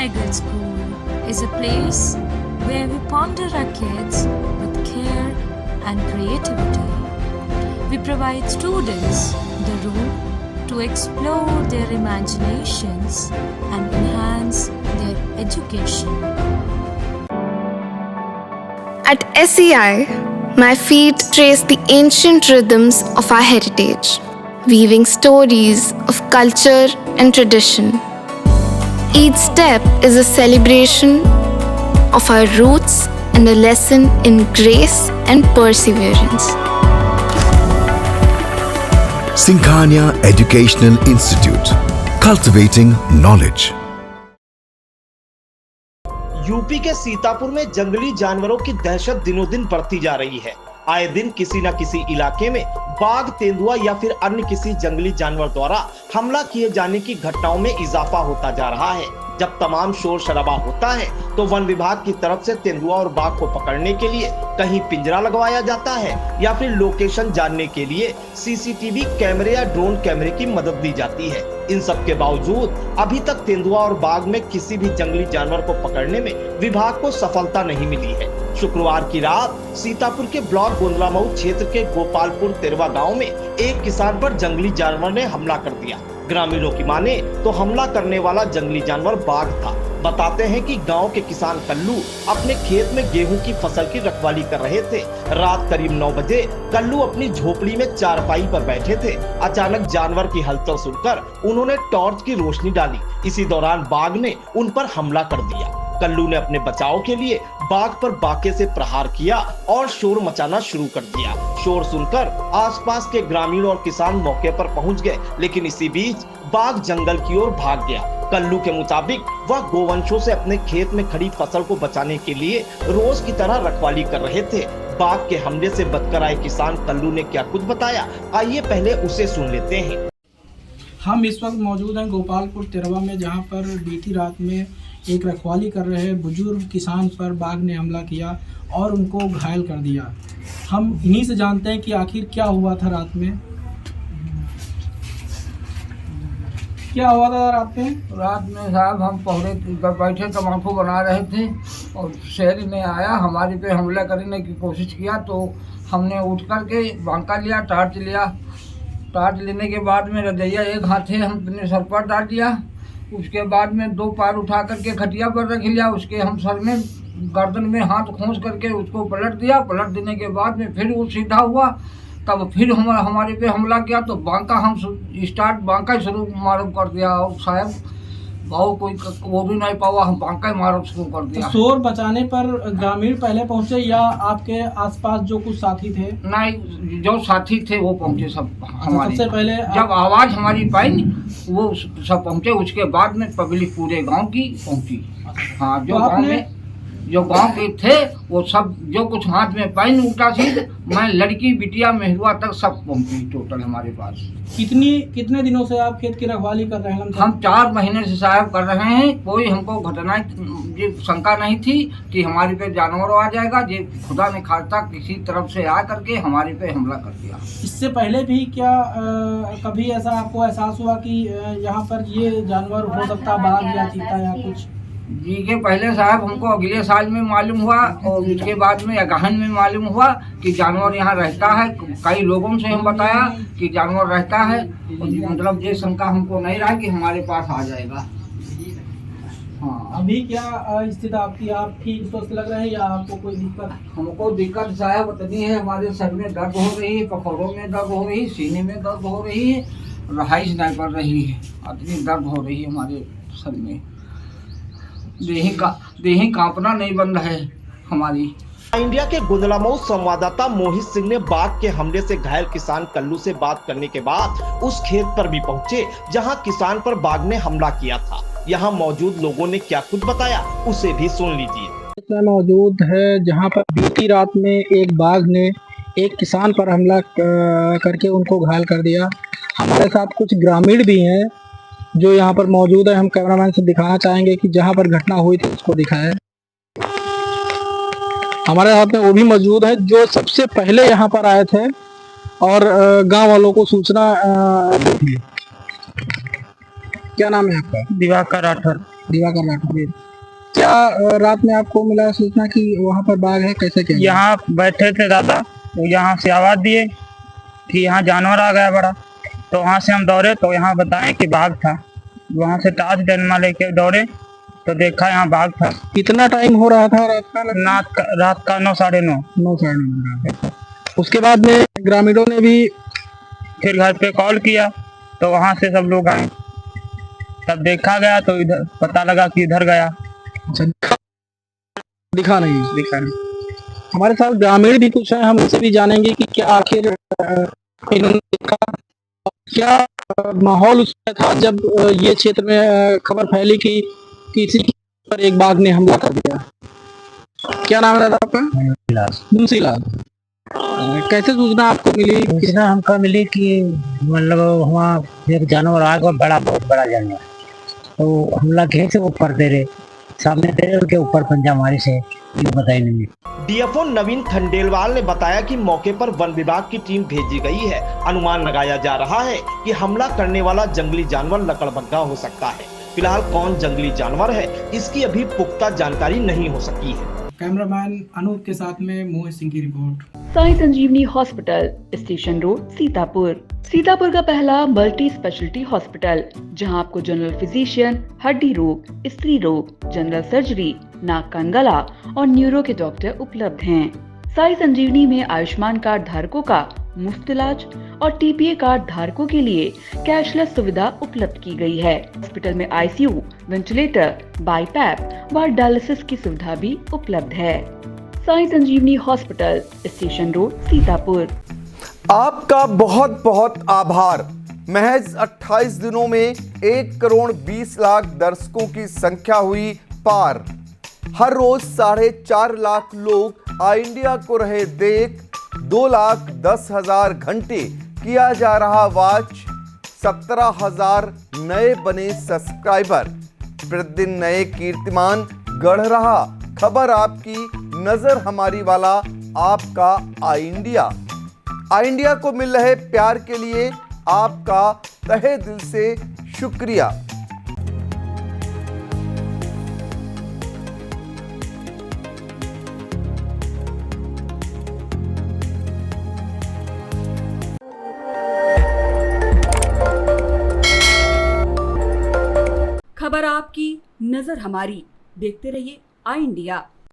Tiger School is a place where we ponder our kids with care and creativity. We provide students the room to explore their imaginations and enhance their education. At SEI, my feet trace the ancient rhythms of our heritage, weaving stories of culture and tradition. Each step is a celebration of our roots and a lesson in grace and perseverance. Singhania Educational Institute, cultivating knowledge. UP के सीतापुर में जंगली जानवरों की दहशत दिनों दिन बढ़ती जा रही है। आए दिन किसी न किसी इलाके में बाघ, तेंदुआ या फिर अन्य किसी जंगली जानवर द्वारा हमला किए जाने की घटनाओं में इजाफा होता जा रहा है। जब तमाम शोर शराबा होता है तो वन विभाग की तरफ से तेंदुआ और बाघ को पकड़ने के लिए कहीं पिंजरा लगवाया जाता है या फिर लोकेशन जानने के लिए सीसीटीवी कैमरे या ड्रोन कैमरे की मदद ली जाती है। इन सब के बावजूद अभी तक तेंदुआ और बाघ में किसी भी जंगली जानवर को पकड़ने में विभाग को सफलता नहीं मिली है। शुक्रवार की रात सीतापुर के ब्लॉक गोंदलामऊ क्षेत्र के गोपालपुर तेरवा गांव में एक किसान पर जंगली जानवर ने हमला कर दिया। ग्रामीणों की माने तो हमला करने वाला जंगली जानवर बाघ था। बताते हैं कि गांव के किसान कल्लू अपने खेत में गेहूं की फसल की रखवाली कर रहे थे। रात करीब 9 बजे कल्लू अपनी झोपड़ी में चारपाई पर बैठे थे। अचानक जानवर की हलचल सुनकर उन्होंने टॉर्च की रोशनी डाली। इसी दौरान बाघ ने उन पर हमला कर दिया। कल्लू ने अपने बचाव के लिए बाघ पर बाके से प्रहार किया और शोर मचाना शुरू कर दिया। शोर सुनकर आसपास के ग्रामीण और किसान मौके पर पहुंच गए, लेकिन इसी बीच बाघ जंगल की ओर भाग गया। कल्लू के मुताबिक वह गोवंशों से अपने खेत में खड़ी फसल को बचाने के लिए रोज की तरह रखवाली कर रहे थे। बाघ के हमले से बचकर आए किसान कल्लू ने क्या कुछ बताया, आइए पहले उसे सुन लेते हैं। हम इस वक्त मौजूद हैं गोपालपुर तेरवा में, जहां पर बीती रात में एक रखवाली कर रहे बुजुर्ग किसान पर बाघ ने हमला किया और उनको घायल कर दिया। हम इन्हीं से जानते हैं कि आखिर क्या हुआ था रात में। क्या हुआ था रात में? रात में साहब हम पहरे पर बैठे तम्बाकू बना रहे थे और शहरी ने आया, हमारे पे हमला करने की कोशिश किया। तो हमने उठ कर के बांका लिया, टार्च लिया। टार्च लेने के बाद में रजैया एक हाथ से हमने सर पर डाल दिया। उसके बाद में 2 पैर उठा करके खटिया पर रख लिया। उसके हम सर में गर्दन में हाथ खोंस करके उसको पलट दिया। पलट देने के बाद में फिर वो सीधा हुआ, तब फिर हमारे पे हमला किया। तो बांका हम बांका शुरू मालूम कर दिया और शायद बहुत कोई वो भी नहीं पावा, हम बांका ही मालूम शुरू कर दिया। तो शोर बचाने पर ग्रामीण पहले पहुंचे या आपके आसपास जो कुछ साथी थे? नहीं, जो साथी थे वो पहुंचे सब हमारे। सबसे पहले जब आवाज़ हमारी पाई वो सब पहुंचे। उसके बाद में पब्लिक पूरे गांव की पहुंची। हाँ, जो गांव के थे वो सब जो कुछ हाथ में पाइन उल्टा सीध, मैं लड़की बिटिया मेहरुआ तक सब पहुंची टोटल हमारे पास। कितने दिनों से आप खेत की रखवाली कर रहे हैं? हम 4 महीने से साहब कर रहे हैं। कोई हमको घटना ये शंका नहीं थी कि हमारे पे जानवर आ जाएगा। ये खुदा ने खासा किसी तरफ से आ करके हमारे पे हमला कर दिया। इससे पहले भी क्या कभी ऐसा आपको एहसास हुआ कि यहाँ पर ये जानवर हो सकता, बाघ या चीता या कुछ? जी के पहले साहब हमको अगले साल में मालूम हुआ और उसके बाद में अगहन में मालूम हुआ कि जानवर यहाँ रहता है। कई लोगों से हम बताया कि जानवर रहता है, और मतलब ये शंका हमको नहीं रहा कि हमारे पास आ जाएगा। हाँ, अभी क्या स्थिति आपकी? आप ठीक स्वस्थ लग रहे हैं या आपको कोई दिक्कत? हमको दिक्कत साहब इतनी है, हमारे सर में दर्द हो रही है, पखोड़ों में दर्द हो रही है, सीने में दर्द हो रही है, रहाइश नहीं पड़ रही है। इतनी दर्द हो रही है हमारे सर में, देही कांपना नहीं बंद है हमारी। इंडिया के गोंदलामऊ संवाददाता मोहित सिंह ने बाघ के हमले से घायल किसान कल्लू से बात करने के बाद उस खेत पर भी पहुंचे जहां किसान पर बाघ ने हमला किया था। यहां मौजूद लोगों ने क्या कुछ बताया, उसे भी सुन लीजिए। मौजूद है जहां पर बीती रात में एक बाघ ने एक किसान पर हमला करके उनको घायल कर दिया। हमारे साथ कुछ ग्रामीण भी हैं जो यहाँ पर मौजूद है। हम कैमरामैन से दिखाना चाहेंगे कि जहाँ पर घटना हुई थी उसको दिखाएं। हमारे साथ में वो भी मौजूद है जो सबसे पहले यहाँ पर आए थे और गांव वालों को सूचना दी थी। क्या नाम है आपका? दिवाकर राठौर। दिवाकर राठौर। क्या रात में आपको मिला सूचना कि वहाँ पर बाघ है, कैसे क्या? यहाँ बैठे थे दादा, तो यहाँ से आवाज़ दिए कि यहाँ जानवर आ गया बड़ा। तो वहाँ से हम दौड़े तो यहाँ बताएं कि बाघ था। वहाँ से टार्च डनमा लेके दौड़े तो देखा यहाँ बाघ था। कितना टाइम हो रहा था रात का? रात का 9 साढ़े 9। 9 साढ़े 9। उसके बाद में ग्रामीणों ने भी फिर घर पे कॉल किया तो वहाँ से सब लोग आए, तब देखा गया तो इधर पता लगा कि इधर गया। अच्छा, दिखा नहीं। हमारे साथ ग्रामीण भी कुछ हैं, हम उनसे भी जानेंगे कि क्या आखिर इन्होंने देखा, क्या माहौल उसमें था जब ये क्षेत्र में खबर फैली कि किसी पर एक बाघ ने हमला कर दिया। क्या नाम है दादा आपका? मुंशीलाल। कैसे सूचना आपको मिली? सूचना हमको मिली कि मतलब वहाँ एक जानवर आ गया, बहुत बड़ा जानवर, तो हमला कैसे ऊपर दे रहे, सामने दे रहे, उनके ऊपर पंजा मारे से बताई नहीं। डीएफओ नवीन खंडेलवाल ने बताया कि मौके पर वन विभाग की टीम भेजी गई है। अनुमान लगाया जा रहा है कि हमला करने वाला जंगली जानवर लकड़बग्घा हो सकता है। फिलहाल कौन जंगली जानवर है, इसकी अभी पुख्ता जानकारी नहीं हो सकी है। कैमरामैन अनूप के साथ में मोहित सिंह की report. Sai Sanjivani hospital, station road, Sitapur. Sitapur का पहला मल्टी स्पेशलिटी हॉस्पिटल, जहां आपको जनरल फिजिशियन, हड्डी रोग, स्त्री रोग, जनरल सर्जरी, नाक कान गला और न्यूरो के डॉक्टर उपलब्ध हैं। साई संजीवनी में आयुष्मान कार्ड धारकों का मुफ्त इलाज और टीपीए कार्ड धारकों के लिए कैशलेस सुविधा उपलब्ध की गई है। हॉस्पिटल में आईसीयू, वेंटिलेटर, बाईपैप व डायलिसिस की सुविधा भी उपलब्ध है। Sai Sanjivani hospital, station road, Sitapur. आपका बहुत बहुत आभार। महज 28 दिनों में 1 करोड़ 20 लाख दर्शकों की संख्या हुई पार। हर रोज 4.5 लाख लोग आई इंडिया को रहे देख। 2,10,000 घंटे किया जा रहा वॉच। 17,000 नए बने सब्सक्राइबर। प्रतिदिन नए कीर्तिमान गढ़ रहा खबर आपकी, नजर हमारी वाला आपका आई इंडिया। आई इंडिया को मिल रहे प्यार के लिए आपका तहे दिल से शुक्रिया। खबर आपकी, नजर हमारी। देखते रहिए आई इंडिया।